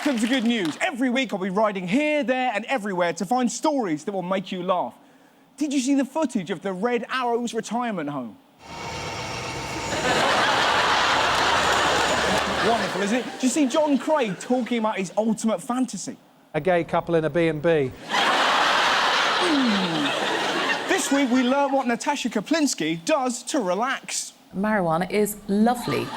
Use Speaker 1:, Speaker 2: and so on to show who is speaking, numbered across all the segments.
Speaker 1: Welcome to Good News. Every week I'll be riding here, there and everywhere to find stories that will make you laugh. Did you see the footage of the Red Arrows retirement home? Wonderful, isn't it? Did you see John Craig talking about his ultimate fantasy?
Speaker 2: A gay couple in a B&B.
Speaker 1: This week we learn what Natasha Kaplinsky does to relax.
Speaker 3: Marijuana is lovely.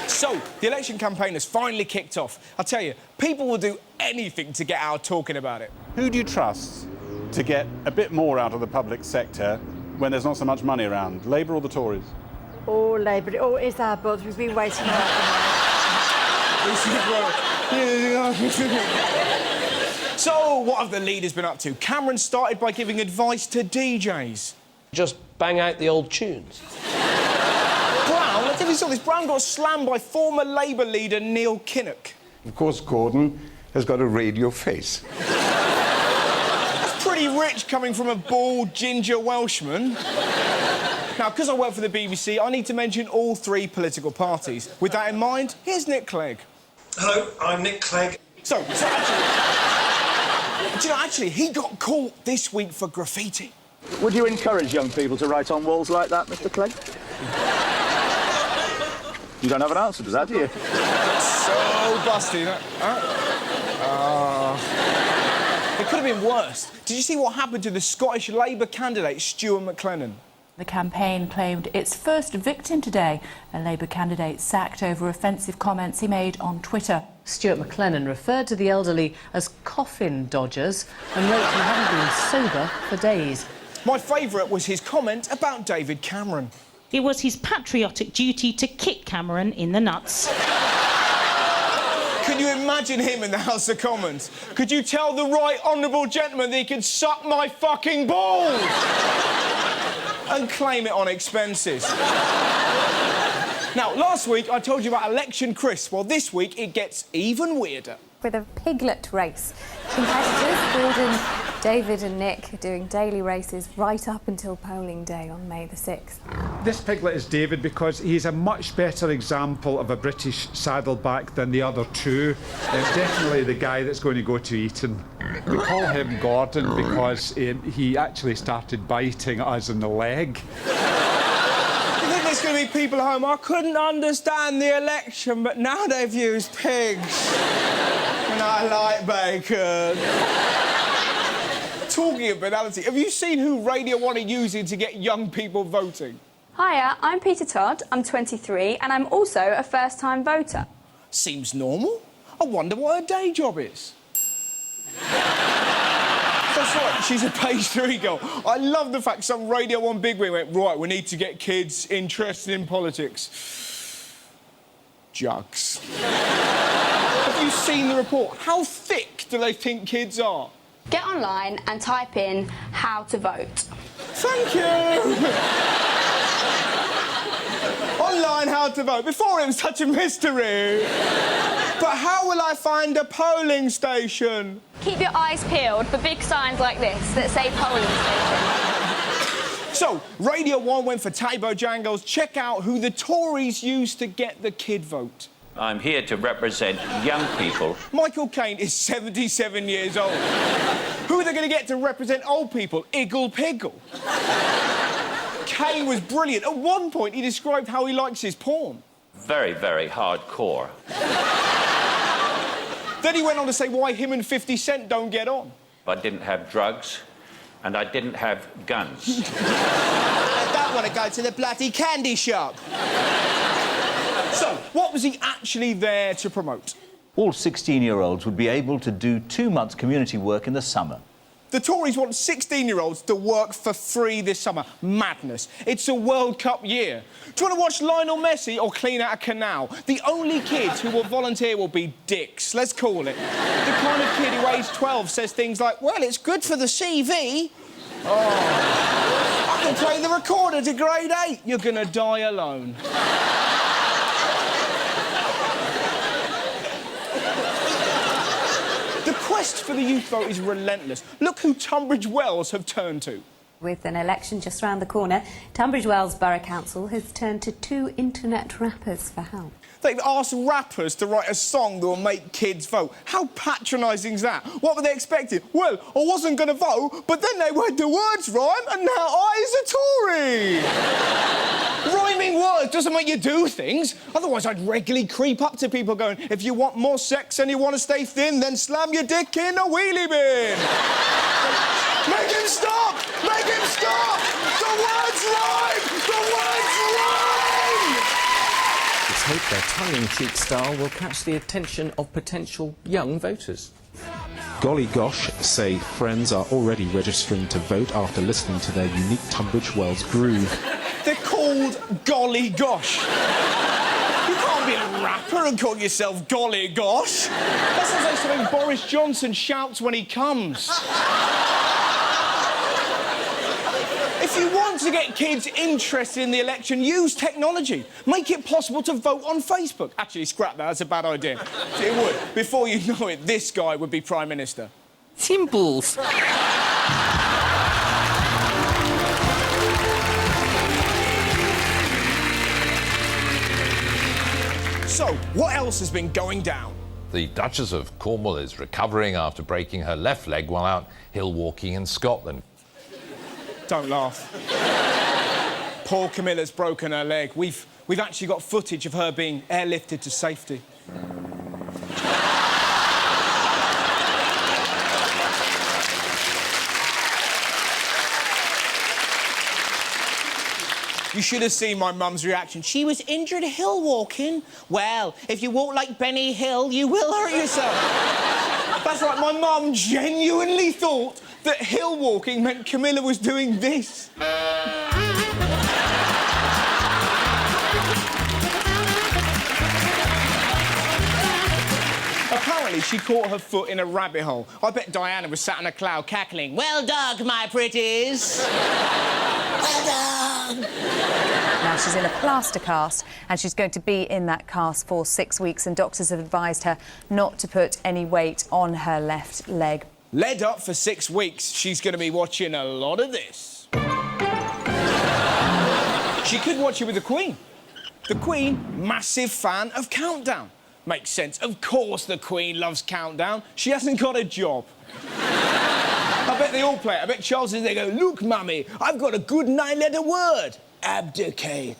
Speaker 1: So, the election campaign has finally kicked off. I tell you, people will do anything to get out talking about it.
Speaker 4: Who do you trust to get a bit more out of the public sector when there's not so much money around, Labour or the Tories?
Speaker 5: Oh, Labour. Oh, it's our buzz. We've been waiting for
Speaker 1: So, what have the leaders been up to? Cameron started by giving advice to DJs.
Speaker 6: Just bang out the old tunes.
Speaker 1: Brown, let's see if you saw this. Brown got slammed by former Labour leader Neil Kinnock.
Speaker 7: Of course, Gordon has got a radio face.
Speaker 1: That's pretty rich coming from a bald, ginger Welshman. Now, because I work for the BBC, I need to mention all three political parties. With that in mind, here's Nick Clegg.
Speaker 8: Hello, I'm Nick Clegg.
Speaker 1: So actually, he got caught this week for graffiti.
Speaker 9: Would you encourage young people to write on walls like that, Mr. Clegg? You don't have an answer to that, do you?
Speaker 1: So busty, It could have been worse. Did you see what happened to the Scottish Labour candidate, Stuart McLennan?
Speaker 3: The campaign claimed its first victim today, a Labour candidate sacked over offensive comments he made on Twitter.
Speaker 10: Stuart McLennan referred to the elderly as coffin dodgers and wrote he hadn't been sober for days.
Speaker 1: My favourite was his comment about David Cameron.
Speaker 11: It was his patriotic duty to kick Cameron in the nuts.
Speaker 1: Can you imagine him in the House of Commons? Could you tell the right honourable gentleman that he could suck my fucking balls? And claim it on expenses. Now, last week I told you about Election Chris. Well, this week it gets even weirder.
Speaker 12: With a piglet race. Competitors, Gordon, David and Nick, are doing daily races right up until polling day on May the 6th.
Speaker 2: This piglet is David because he's a much better example of a British saddleback than the other two. Definitely the guy that's going to go to Eton. We call him Gordon because he actually started biting us in the leg.
Speaker 1: You think there's going to be people at home? I couldn't understand the election, but now they've used pigs. And I like bacon. Talking of banality, have you seen who Radio 1 are using to get young people voting?
Speaker 13: Hiya, I'm Peter Todd, I'm 23, and I'm also a first-time voter.
Speaker 1: Seems normal. I wonder what her day job is. That's right, she's a page 3 girl. I love the fact some Radio 1 bigwig went, right, we need to get kids interested in politics. Jugs. Have you seen the report? How thick do they think kids are?
Speaker 13: Get online and type in how to vote.
Speaker 1: Thank you! Online how to vote. Before it was such a mystery. But how will I find a polling station?
Speaker 13: Keep your eyes peeled for big signs like this that say polling station.
Speaker 1: So, Radio 1 went for Tatty Bojangles. Check out who the Tories used to get the kid vote.
Speaker 14: I'm here to represent young people.
Speaker 1: Michael Caine is 77 years old. Who are they going to get to represent old people? Iggle Piggle. Caine was brilliant. At one point, he described how he likes his porn.
Speaker 14: Very, very hardcore.
Speaker 1: Then he went on to say why him and 50 Cent don't get on.
Speaker 14: I didn't have drugs, and I didn't have guns.
Speaker 15: I don't want to go to the bloody candy shop.
Speaker 1: So, what was he actually there to promote?
Speaker 16: All 16-year-olds would be able to do 2 months community work in the summer.
Speaker 1: The Tories want 16-year-olds to work for free this summer. Madness. It's a World Cup year. Do you want to watch Lionel Messi or clean out a canal? The only kids who will volunteer will be dicks, let's call it. The kind of kid who, age 12, says things like, well, it's good for the CV. Oh. I can play the recorder to grade 8. You're going to die alone. The quest for the youth vote is relentless. Look who Tunbridge Wells have turned to.
Speaker 12: With an election just round the corner, Tunbridge Wells Borough Council has turned to 2 internet rappers for help.
Speaker 1: They've asked rappers to write a song that will make kids vote. How patronising is that? What were they expecting? Well, I wasn't going to vote, but then they heard the words rhyme, and now I's a Tory. Rhyming words doesn't make you do things. Otherwise, I'd regularly creep up to people going, if you want more sex and you want to stay thin, then slam your dick in a wheelie bin. Make him stop! Make him stop! The words rhyme! The words rhyme!
Speaker 17: Let's hope their tongue-in-cheek style will catch the attention of potential young voters.
Speaker 18: Golly Gosh say friends are already registering to vote after listening to their unique Tunbridge Wells groove.
Speaker 1: They're called Golly Gosh. You can't be a rapper and call yourself Golly Gosh. That sounds like something Boris Johnson shouts when he comes. If you want to get kids interested in the election, use technology. Make it possible to vote on Facebook. Actually, scrap that. That's a bad idea. It would. Before you know it, this guy would be Prime Minister.
Speaker 17: Simples.
Speaker 1: So, what else has been going down?
Speaker 19: The Duchess of Cornwall is recovering after breaking her left leg while out hill walking in Scotland.
Speaker 1: Don't laugh. Poor Camilla's broken her leg. We've actually got footage of her being airlifted to safety. You should have seen my mum's reaction. She was injured hill walking. Well, if you walk like Benny Hill, you will hurt yourself. That's right, my mum genuinely thought that hill walking meant Camilla was doing this. Apparently, she caught her foot in a rabbit hole. I bet Diana was sat in a cloud cackling, "Well dug, my pretties." Well done.
Speaker 20: Now, she's in a plaster cast, and she's going to be in that cast for 6 weeks, and doctors have advised her not to put any weight on her left leg.
Speaker 1: Led up for 6 weeks, she's going to be watching a lot of this. She could watch it with the Queen. The Queen, massive fan of Countdown. Makes sense. Of course the Queen loves Countdown. She hasn't got a job. I bet they all play it. I bet Charles is there go, "Look, Mummy, I've got a good 9-letter word. Abdicate."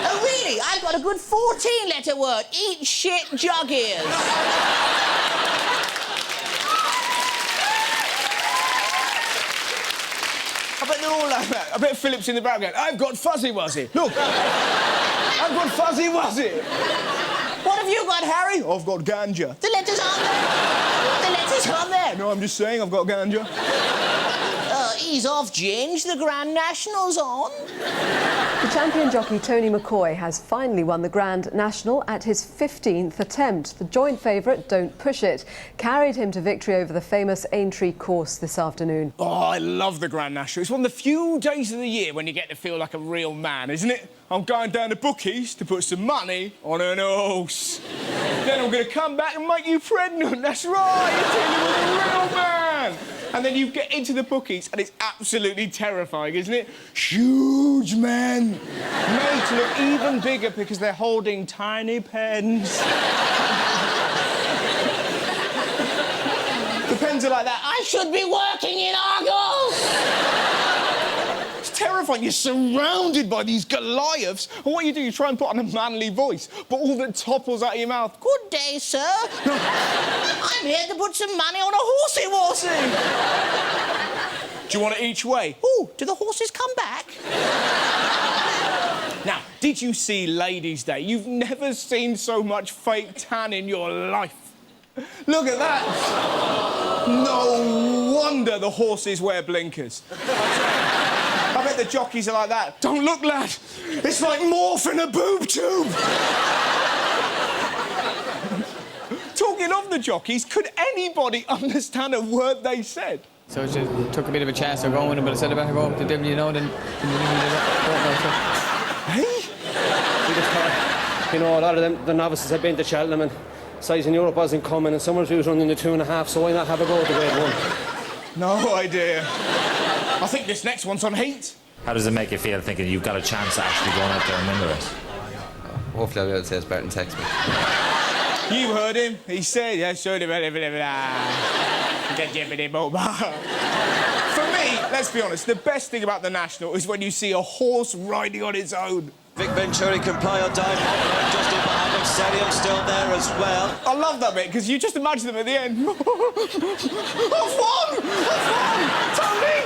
Speaker 15: Oh, really? I've got a good 14-letter word. Eat shit jug ears.
Speaker 1: I bet they're all like that. I bet Philip's in the background. "I've got Fuzzy Wuzzy. Look, I've got Fuzzy Wuzzy."
Speaker 15: What have you got, Harry?
Speaker 1: I've got ganja.
Speaker 15: The letters aren't there. The letters aren't there.
Speaker 1: No, I'm just saying I've got ganja.
Speaker 15: Ease off, Ginge. The Grand National's on.
Speaker 21: The champion jockey Tony McCoy has finally won the Grand National at his 15th attempt. The joint favourite, Don't Push It, carried him to victory over the famous Aintree course this afternoon.
Speaker 1: Oh, I love the Grand National. It's one of the few days of the year when you get to feel like a real man, isn't it? I'm going down to bookies to put some money on an horse. Then I'm going to come back and make you pregnant. That's right, you're dealing with a real man. And then you get into the bookies and it's absolutely terrifying, isn't it? Huge men. Made to look even bigger because they're holding tiny pens. The pens are like that.
Speaker 15: I should be working in Argos.
Speaker 1: It's terrifying. You're surrounded by these Goliaths. And what you do, you try and put on a manly voice, but all that topples out of your mouth.
Speaker 15: Good day, sir. I'm here to put some money on a horsey-worsey.
Speaker 1: Do you want it each way?
Speaker 15: Ooh, do the horses come back?
Speaker 1: Now, did you see Ladies' Day? You've never seen so much fake tan in your life. Look at that. No wonder the horses wear blinkers. I bet the jockeys are like that. Don't look, lad. It's like morph in a boob tube. Talking of the jockeys, could anybody understand a word they said?
Speaker 22: So it just took a bit of a chance of going, but I said I better go up to Devil, you know, then...
Speaker 1: Hey?
Speaker 23: You know, a lot of them, the novices had been to Cheltenham and size in Europe wasn't coming and someone was running the 2.5, so why not have a go at the grade 1?
Speaker 1: No idea. I think this next one's on heat.
Speaker 4: How does it make you feel thinking you've got a chance of actually going out there and win the race?
Speaker 23: Hopefully I'll be able to say it's better than text me.
Speaker 1: You heard him. He said, yeah, sure. For me, let's be honest, the best thing about the National is when you see a horse riding on its own.
Speaker 5: Vic Venturi can play on Dave Hopper, just in behind him, Stadium still there as well.
Speaker 1: I love that bit, because you just imagine them at the end. I've won! I've won! Tony!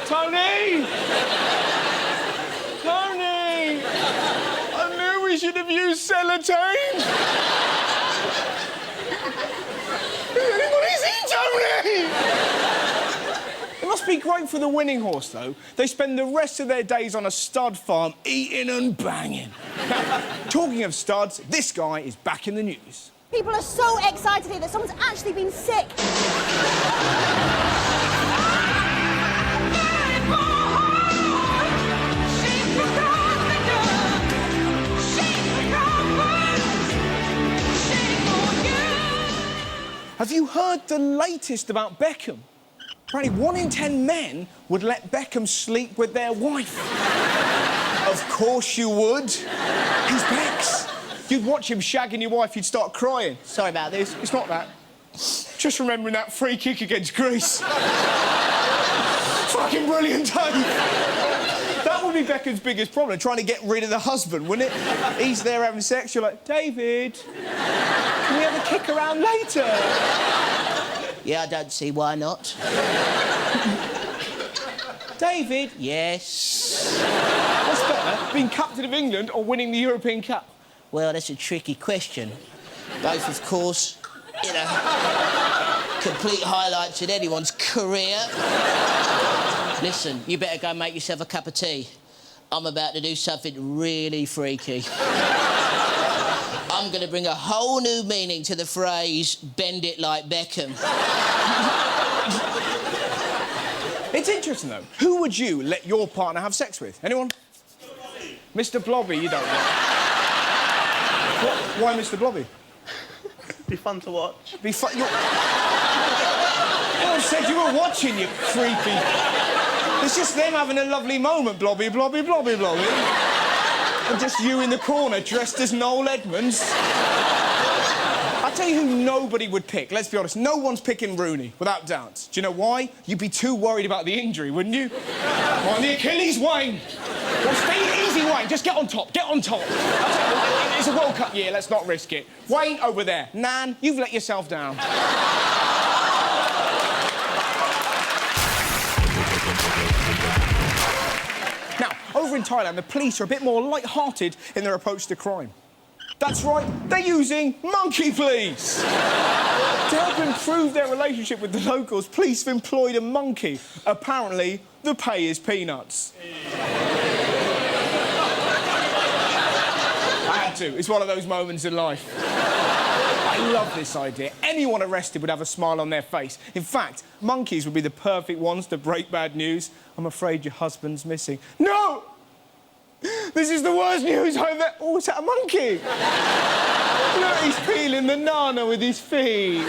Speaker 1: Tony! Tony! I knew we should have used sellotape! Anybody see Tony? It must be great for the winning horse, though. They spend the rest of their days on a stud farm, eating and banging. Now, talking of studs, this guy is back in the news.
Speaker 6: People are so excited here that someone's actually been sick.
Speaker 1: Have you heard the latest about Beckham? Apparently 1 in 10 men would let Beckham sleep with their wife. Of course you would. He's Bex. You'd watch him shagging your wife, you'd start crying. Sorry about this, it's not that. Just remembering that free kick against Greece. Fucking brilliant, Dave. That would be Beckham's biggest problem, trying to get rid of the husband, wouldn't it? He's there having sex, you're like, David, can we have a kick around later?
Speaker 15: Yeah, I don't see why not.
Speaker 1: David?
Speaker 15: Yes.
Speaker 1: What's better, being captain of England or winning the European Cup?
Speaker 15: Well, that's a tricky question. Both, of course, you know, complete highlights in anyone's career. Listen, you better go and make yourself a cup of tea. I'm about to do something really freaky. I'm going to bring a whole new meaning to the phrase, bend it like Beckham.
Speaker 1: It's interesting, though. Who would you let your partner have sex with? Anyone? Mr. Blobby, you don't know. Why Mr. Blobby?
Speaker 23: Be fun to watch.
Speaker 1: Be fun... No one said you were watching, you creepy... It's just them having a lovely moment, Blobby, Blobby, Blobby, Blobby. And just you in the corner, dressed as Noel Edmonds. I'll tell you who nobody would pick, let's be honest. No one's picking Rooney, without doubt. Do you know why? You'd be too worried about the injury, wouldn't you? On the Achilles, Wayne. Well, stay easy, Wayne. Just get on top, get on top. It's a World Cup year, let's not risk it. Wayne, over there. Nan, you've let yourself down. Now, over in Thailand, the police are a bit more light-hearted in their approach to crime. That's right, they're using monkey police. To help improve their relationship with the locals, police have employed a monkey. Apparently, the pay is peanuts. I had to. It's one of those moments in life. I love this idea. Anyone arrested would have a smile on their face. In fact, monkeys would be the perfect ones to break bad news. I'm afraid your husband's missing. No! This is the worst news I've ever... Oh, is that a monkey? Look, he's peeling the nana with his feet.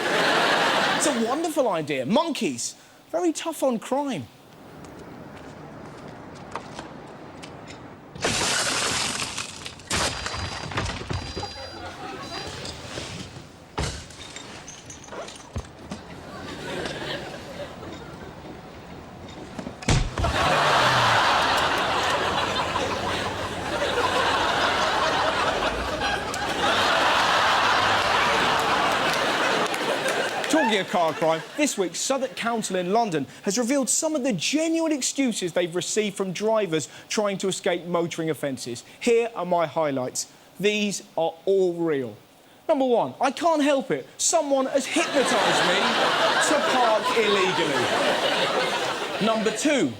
Speaker 1: It's a wonderful idea. Monkeys, very tough on crime. Talking of car crime, this week Southwark Council in London has revealed some of the genuine excuses they've received from drivers trying to escape motoring offences. Here are my highlights. These are all real. Number one, I can't help it. Someone has hypnotised me to park illegally. Number two,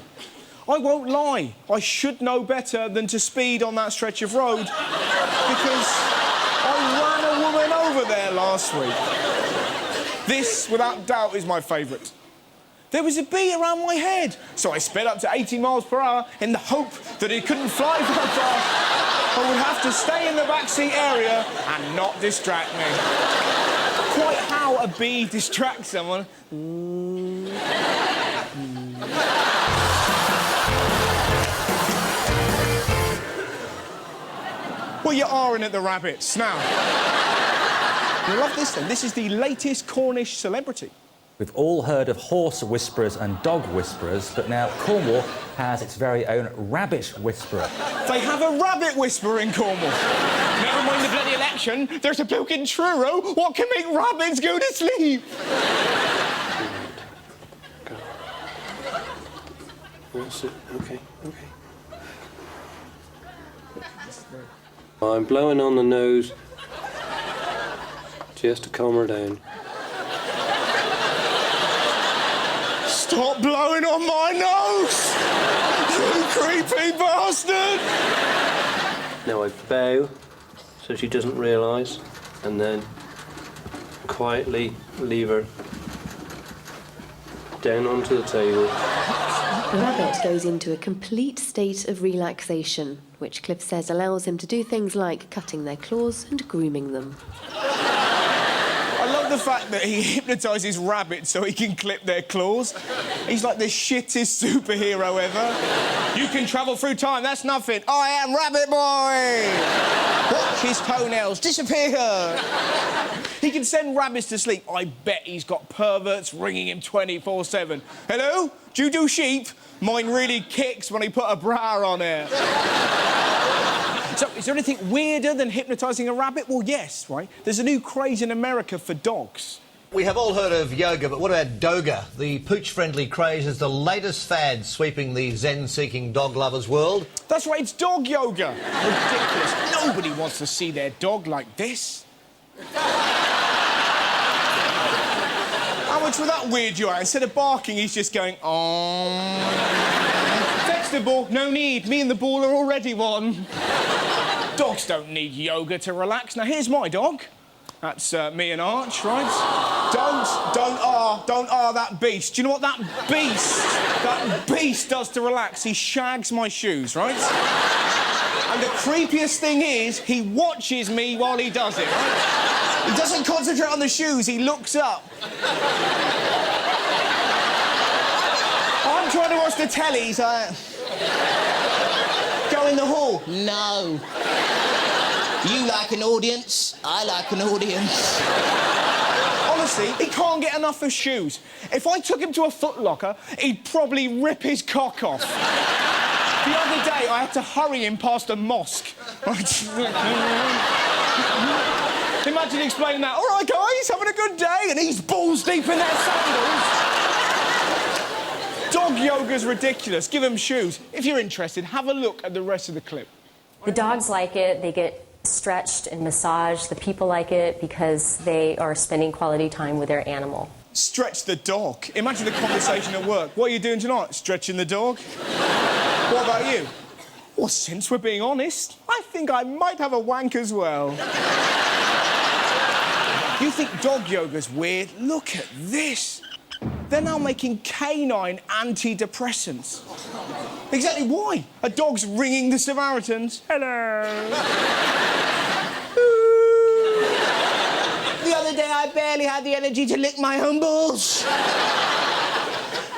Speaker 1: I won't lie. I should know better than to speed on that stretch of road because I ran a woman over there last week. This, without doubt, is my favourite. There was a bee around my head, so I sped up to 80 miles per hour in the hope that it couldn't fly very far. I would have to stay in the backseat area and not distract me. Quite how a bee distract someone. Well, you are in at the rabbits. Now, you'll love this then. This is the latest Cornish celebrity.
Speaker 7: We've all heard of horse whisperers and dog whisperers, but now Cornwall has its very own rabbit whisperer.
Speaker 1: They have a rabbit whisperer in Cornwall. Never mind the bloody election, there's a bloke in Truro. What can make rabbits go to sleep?
Speaker 23: That's it. OK. I'm blowing on the nose just to calm her down.
Speaker 1: Stop blowing on my nose! You creepy bastard!
Speaker 23: Now I bow so she doesn't realise, and then quietly leave her down onto the table.
Speaker 8: The rabbit goes into a complete state of relaxation, which Cliff says allows him to do things like cutting their claws and grooming them.
Speaker 1: I love the fact that he hypnotises rabbits so he can clip their claws. He's like the shittest superhero ever. You can travel through time, that's nothing. I am Rabbit Boy! Watch his toenails disappear. He can send rabbits to sleep. I bet he's got perverts ringing him 24/7. Hello? Do you do sheep? Mine really kicks when he put a bra on it. So, is there anything weirder than hypnotising a rabbit? Well, yes, right? There's a new craze in America for dogs.
Speaker 9: We have all heard of yoga, but what about doga? The pooch-friendly craze is the latest fad sweeping the zen-seeking dog lovers' world.
Speaker 1: That's right, it's dog yoga. Ridiculous. Nobody wants to see their dog like this. How much will that weird you out? Instead of barking, he's just going, Fetch the ball. No need. Me and the ball are already one. Dogs don't need yoga to relax. Now, here's my dog. That's me and Arch, right? Don't that beast. Do you know what that beast does to relax? He shags my shoes, right? And the creepiest thing is, he watches me while he does it, right? He doesn't concentrate on the shoes, he looks up. I'm trying to watch the telly, so... Go in the hall.
Speaker 15: No. You like an audience, I like an audience.
Speaker 1: Honestly, he can't get enough of shoes. If I took him to a Foot Locker, he'd probably rip his cock off. The other day, I had to hurry him past a mosque. Imagine explaining that. All right, guys, having a good day, and he's balls deep in their sandals. Dog yoga's ridiculous. Give him shoes. If you're interested, have a look at the rest of the clip.
Speaker 24: The dogs like it. They get stretched and massaged. The people like it because they are spending quality time with their animal.
Speaker 1: Stretch the dog. Imagine the conversation at work. What are you doing tonight? Stretching the dog? What about you? Well, since we're being honest, I think I might have a wank as well. You think dog yoga's weird? Look at this. They're now making canine antidepressants. Exactly why? A dog's ringing the Samaritans. Hello. The other day, I barely had the energy to lick my own balls.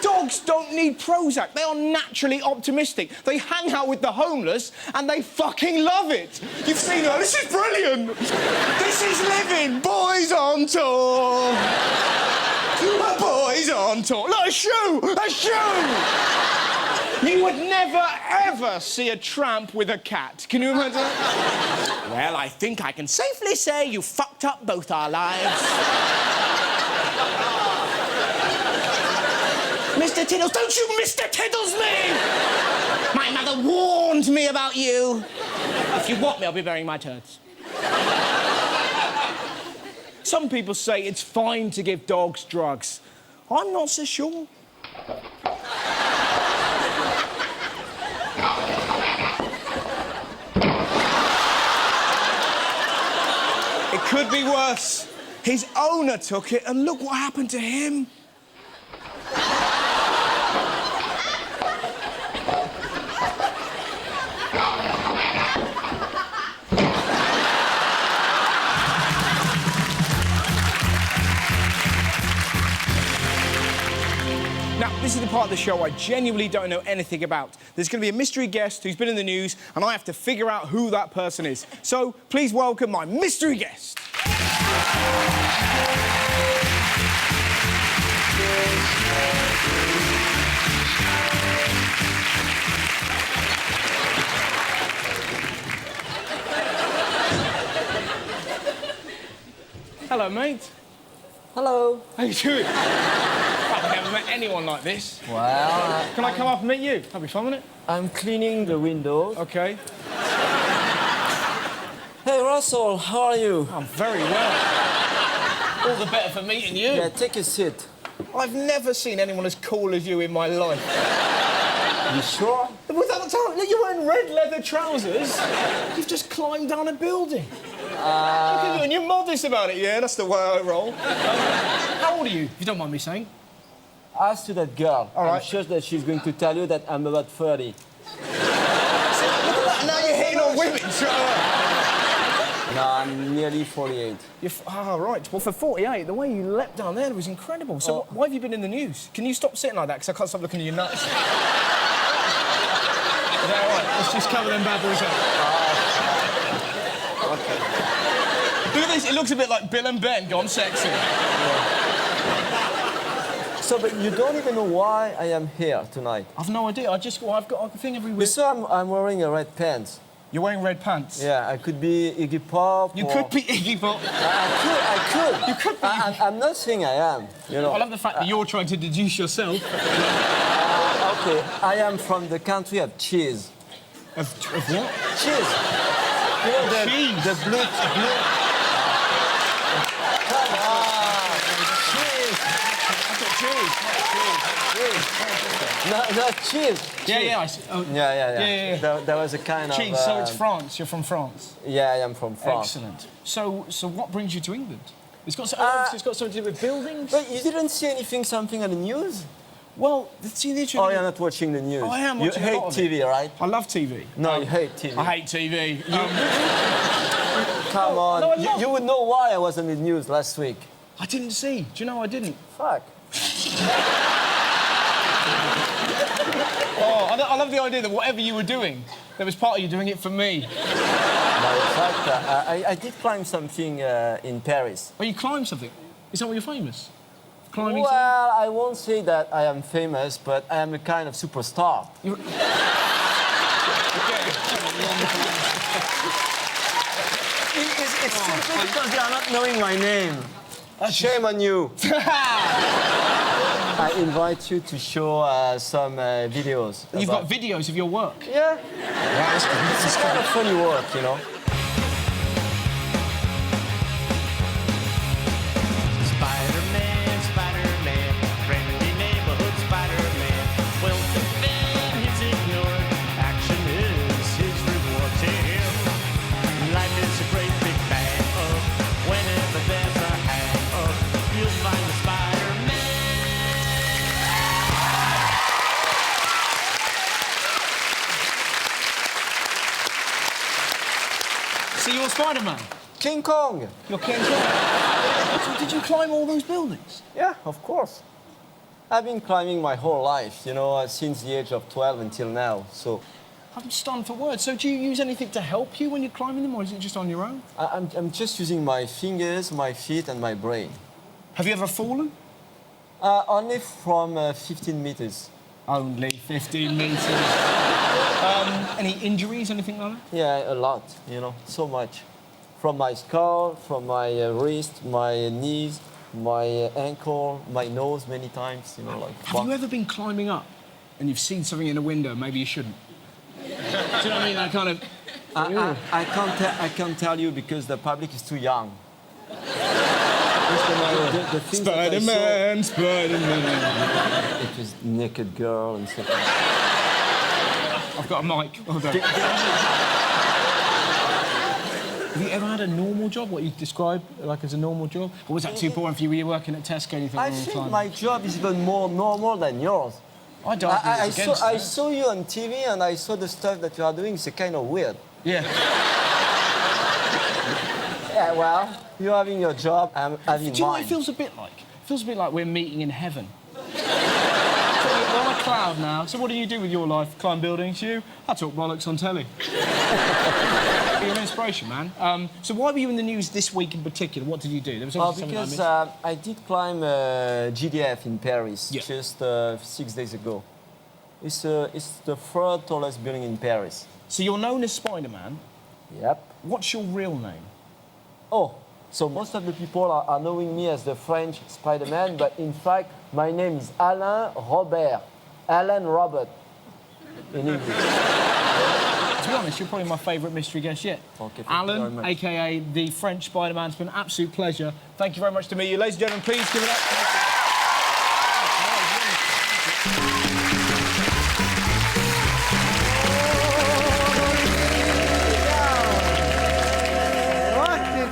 Speaker 1: Dogs don't need Prozac. They are naturally optimistic. They hang out with the homeless and they fucking love it. You've seen her. This is brilliant. This is living. Boys on tour. Boys on tour. Look, a shoe! A shoe! You would never, ever see a tramp with a cat. Can you imagine? Well, I think I can safely say you fucked up both our lives. Mr. Tiddles, don't you Mr. Tiddles me! My mother warned me about you. If you want me, I'll be burying my turds. Some people say it's fine to give dogs drugs. I'm not so sure. It could be worse. His owner took it, and look what happened to him. part of the show I genuinely don't know anything about. There's going to be a mystery guest who's been in the news, and I have to figure out who that person is. So please welcome my mystery guest. Hello, mate.
Speaker 2: Hello.
Speaker 1: How you doing? I've never met anyone like this.
Speaker 2: Well,
Speaker 1: Can I come up and meet you? That'll be fun, won't it?
Speaker 2: I'm cleaning the windows.
Speaker 1: OK.
Speaker 2: Hey, Russell, how are you?
Speaker 1: I'm very well. All the better for meeting you.
Speaker 2: Yeah, take a seat.
Speaker 1: I've never seen anyone as cool as you in my life.
Speaker 2: You sure?
Speaker 1: Without time, you're wearing red leather trousers. You've just climbed down a building. Look at you, and you're modest about it, yeah? That's the way I roll. How old are you, if you don't mind me saying?
Speaker 2: Ask to that girl.
Speaker 1: All right.
Speaker 2: I'm sure that she's going to tell you that I'm about 30.
Speaker 1: Look at that, now you're hitting on women.
Speaker 2: No, I'm nearly 48.
Speaker 1: Right. Well, for 48, the way you leapt down there was incredible. So why have you been in the news? Can you stop sitting like that, because I can't stop looking at your nuts? Is that all right? Let's just cover them bad boys up.
Speaker 2: Okay.
Speaker 1: Look at this, it looks a bit like Bill and Ben gone sexy.
Speaker 2: So, but you don't even know why I am here tonight.
Speaker 1: I've no idea. I've got a thing every week.
Speaker 2: So I'm wearing a red pants.
Speaker 1: You're wearing red pants?
Speaker 2: Yeah, I could be Iggy Pop.
Speaker 1: You could be Iggy Pop.
Speaker 2: I could.
Speaker 1: You could be.
Speaker 2: I'm not saying I am, you know.
Speaker 1: I love the fact that you're trying to deduce yourself.
Speaker 2: Okay, I am from the country of cheese.
Speaker 1: Of what?
Speaker 2: Cheese. You know, the blue. Come on. Cheese. Not cheese.
Speaker 1: Yeah, I see. Oh.
Speaker 2: Yeah. There was a kind of...
Speaker 1: Cheese, so it's France. You're from France?
Speaker 2: Yeah, I am from France.
Speaker 1: Excellent. So what brings you to England? It's got something to do with buildings?
Speaker 2: But you didn't see something on the news?
Speaker 1: Well, see, the
Speaker 2: Oh, you're not watching the news.
Speaker 1: Oh, I am watching
Speaker 2: You hate TV, right?
Speaker 1: I love TV.
Speaker 2: No, you hate TV.
Speaker 1: I hate TV.
Speaker 2: Come on.
Speaker 1: No,
Speaker 2: you would know why I was on the news last week.
Speaker 1: I didn't see. Do you know I didn't?
Speaker 2: Fuck.
Speaker 1: I love the idea that whatever you were doing, there was part of you doing it for me.
Speaker 2: No, in fact, I did climb something in Paris.
Speaker 1: Oh, you climbed something? Is that why you're famous? Climbing
Speaker 2: something? I won't say that I am famous, but I am a kind of superstar. It's simply because you are not knowing my name. Shame on you. I invite you to show some videos.
Speaker 1: You've got videos of your work?
Speaker 2: Yeah. It's kind of funny work, you know.
Speaker 3: Spider-Man, Spider-Man, friendly neighborhood Spider-Man. Well, the fan is ignored. Action is his reward to him. Life is a great big bang up. Whenever there's a hang up, you'll find the Spider-Man.
Speaker 1: So you're Spider-Man?
Speaker 2: King Kong.
Speaker 1: You're King Kong? So did you climb all those buildings?
Speaker 2: Yeah, of course. I've been climbing my whole life, you know, since the age of 12 until now, so...
Speaker 1: I'm stunned for words. So do you use anything to help you when you're climbing them, or is it just on your own?
Speaker 2: I'm just using my fingers, my feet, and my brain.
Speaker 1: Have you ever fallen?
Speaker 2: Only from 15 meters.
Speaker 1: Only 15 meters. Any injuries, anything like that?
Speaker 2: Yeah, a lot, you know, so much. From my skull, from my wrist, my knees, my ankle, my nose many times, you know, like...
Speaker 1: Have you ever been climbing up and you've seen something in a window, maybe you shouldn't? Do you know what I mean? That kind of...
Speaker 2: I can't tell you because the public is too young.
Speaker 1: Spider-Man, Spider-Man.
Speaker 2: It was naked girl and stuff.
Speaker 1: I've got a mic. Hold on. Have you ever had a normal job, what you describe like as a normal job? Or was that too boring for you? Were you working at Tesco? Anything?
Speaker 2: I think my job is even more normal than yours.
Speaker 1: I
Speaker 2: saw you on TV and I saw the stuff that you are doing. It's kind of weird.
Speaker 1: Yeah.
Speaker 2: Yeah, well, you're having your job, I'm having mine.
Speaker 1: Do you know what it feels a bit like? It feels a bit like we're meeting in heaven. We're on a cloud now. So what do you do with your life? Climb buildings, you? I talk bollocks on telly. You're an inspiration, man. So why were you in the news this week in particular? What did you do? There was something
Speaker 2: because I did climb GDF in Paris just 6 days ago. It's the third tallest building in Paris.
Speaker 1: So you're known as Spider-Man?
Speaker 2: Yep.
Speaker 1: What's your real name?
Speaker 2: Oh, so most of the people are knowing me as the French Spider-Man, but in fact, my name is Alain Robert. Alan Robert in English.
Speaker 1: To be honest, you're probably my favourite mystery guest yet.
Speaker 2: Okay,
Speaker 1: Alan, a.k.a. the French Spider-Man. It's been an absolute pleasure. Thank you very much to meet you. Ladies and gentlemen, please give it up.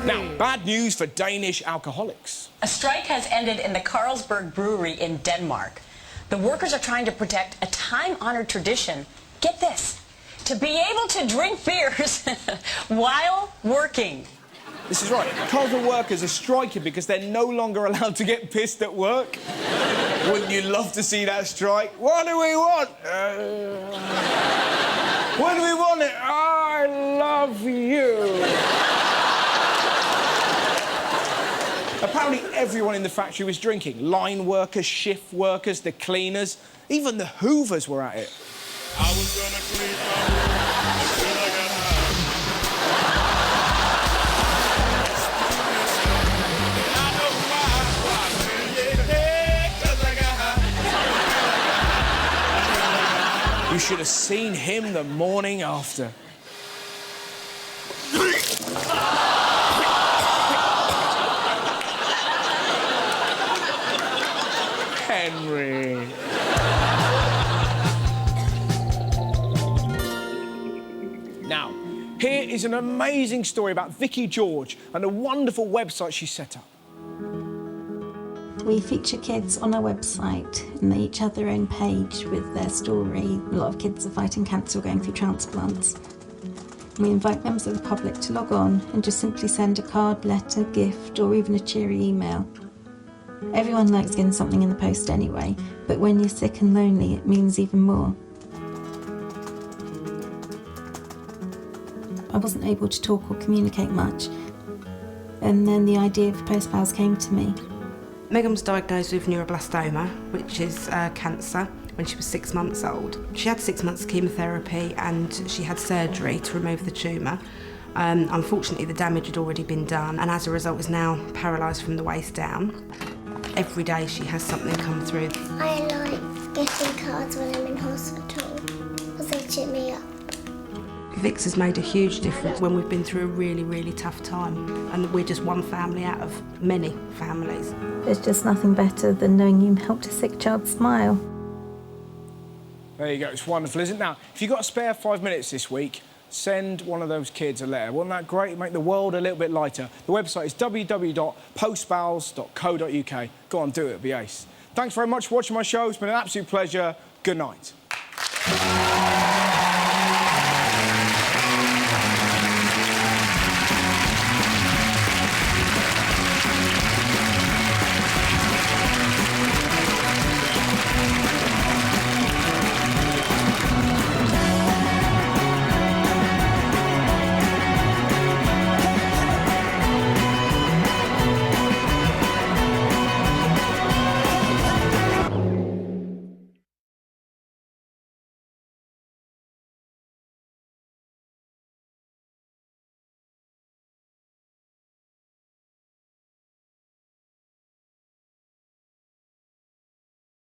Speaker 1: Now, bad news for Danish alcoholics.
Speaker 10: A strike has ended in the Carlsberg brewery in Denmark. The workers are trying to protect a time-honored tradition. Get this, to be able to drink beers while working.
Speaker 1: This is right. Carlsberg workers are striking because they're no longer allowed to get pissed at work. Wouldn't you love to see that strike? What do we want? What do we want? I love you. Apparently everyone in the factory was drinking. Line workers, shift workers, the cleaners, even the hoovers were at it.
Speaker 3: I was gonna clean my room until I got
Speaker 1: high. You should have seen him the morning after. Henry. Now, here is an amazing story about Vicky George and a wonderful website she set up.
Speaker 11: We feature kids on our website and they each have their own page with their story. A lot of kids are fighting cancer or going through transplants. We invite members of the public to log on and just simply send a card, letter, gift or even a cheery email. Everyone likes getting something in the post anyway, but when you're sick and lonely, it means even more. I wasn't able to talk or communicate much, and then the idea of Post Pals came to me.
Speaker 13: Megan was diagnosed with neuroblastoma, which is cancer, when she was 6 months old. She had 6 months of chemotherapy and she had surgery to remove the tumour. Unfortunately, the damage had already been done, and as a result is now paralysed from the waist down. Every day she has something come through.
Speaker 14: I like getting cards when I'm in hospital because they cheer me up.
Speaker 13: Vix has made a huge difference when we've been through a really, really tough time, and we're just one family out of many families.
Speaker 11: There's just nothing better than knowing you helped a sick child smile.
Speaker 1: There you go, it's wonderful, isn't it? Now, if you've got a spare 5 minutes this week, send one of those kids a letter. Wasn't that great? Make the world a little bit lighter. The website is www.postpals.co.uk. Go on, do it, it'll be ace. Thanks very much for watching my show. It's been an absolute pleasure. Good night.